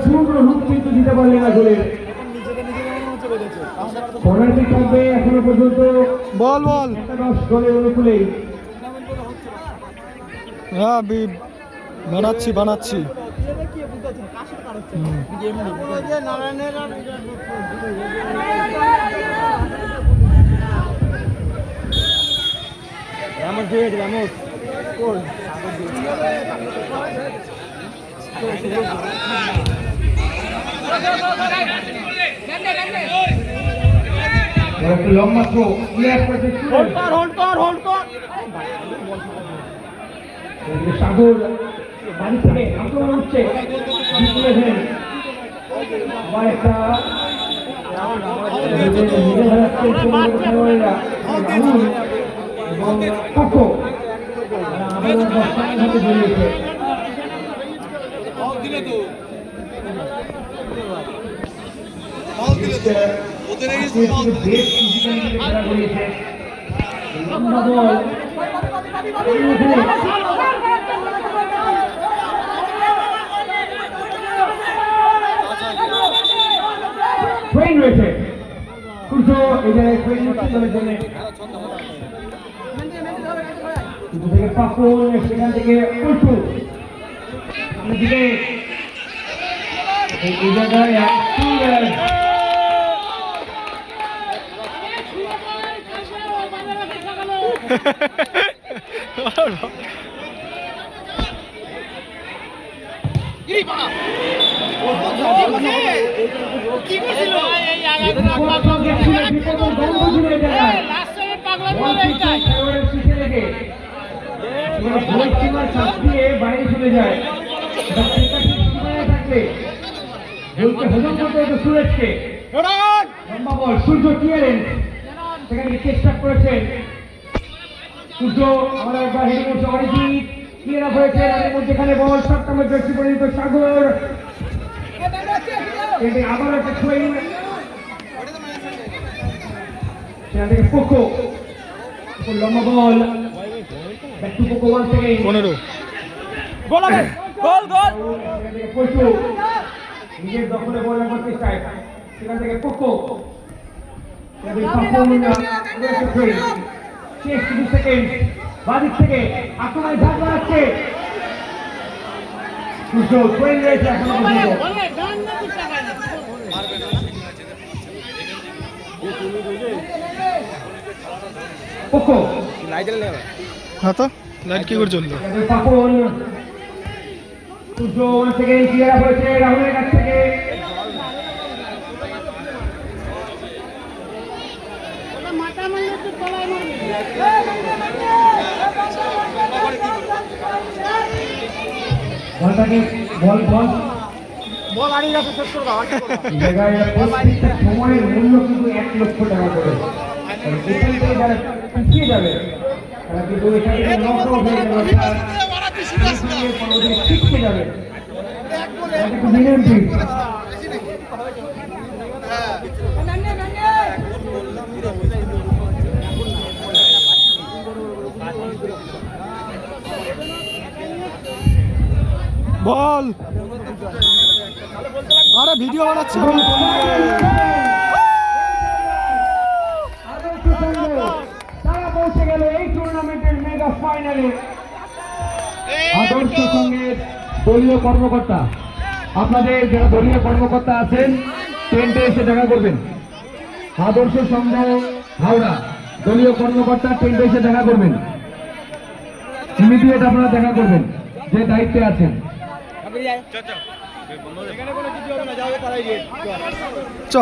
পূর্ণ রূপ কিন্তু দিতে পারলেন না গোলের। পেনাল্টি থাকবে এখনো পর্যন্ত বল বল 10 গোলের অনুকূলে। হ্যাঁ বানাচ্ছি বানাচ্ছি। লম্বা থ্রো সাগর বাড়ি থেকে আক্রমণ হচ্ছে আবার একটা জড়িয়েছে। খেলা করিয়েছে লম্বা বল ট্রেন রয়েছে সূর্য এই জায়গায় ট্রেন দলের জন্য থেকে পাকুন সেখান থেকে উল্টু দিকে এই জায়গায় বাইরে চলে যায় থাকলে হজম করতে হতো সুরেশকে। লম্বা বল সূর্য ক্লিয়ারেন্স সেখানে চেষ্টা করেছেন সূর্য আমরা একবার হেডে করছে অরিজিৎ ক্লিয়ার আপ হয়েছে রানের মধ্যেখানে বল সপ্তম জার্সি পরিণত সাগর আবার একটা ছুঁয়ে সেখান থেকে পোকো লম্বা ball back to Poco 1 second 15 গোল হবে গোল গোল পোকো নিজের দখলে বল রাখার চেষ্টায় সেখান থেকে পোকো শেষ 30 সেকেন্ড বাদিক থেকে আক্রমণে ঝাঁপ মারাচ্ছে সূর্য ট্রেন রয়েছে এখনো পর্যন্ত পোকো হ্যাঁ তো লাইট কি করে চললো পাপন সূর্য 1 সেকেন্ড ক্লিয়ার আপ হয়েছে রাহুলের কাছ থেকে বলটাকে বল বল বল আনি যাচ্ছে শেষ করে দাও জায়গায় সময়ের মূল্য কিন্তু 1 লক্ষ টাকা করে এখান থেকে যারা পিছিয়ে যাবে তারা কিন্তু এখানে নকআউট হয়ে যাবে শিখতে যাবে একটু বিনম্র বল আরে ভিডিও বানাচ্ছি আমি তারা পৌঁছে গেল এই টুর্নামেন্টের মেগা ফাইনালে। আদর্শ সঙ্গের দলীয় কর্মকর্তা আপনাদের যারা দলীয় কর্মকর্তা আছেন টেন্টে এসে দেখা করবেন। আদর্শ সংঘ হাওড়া দলীয় কর্মকর্তা টেন্টে এসে দেখা করবেন। ইমিডিয়েট আপনারা দেখা করবেন যে দায়িত্বে আছেন। চ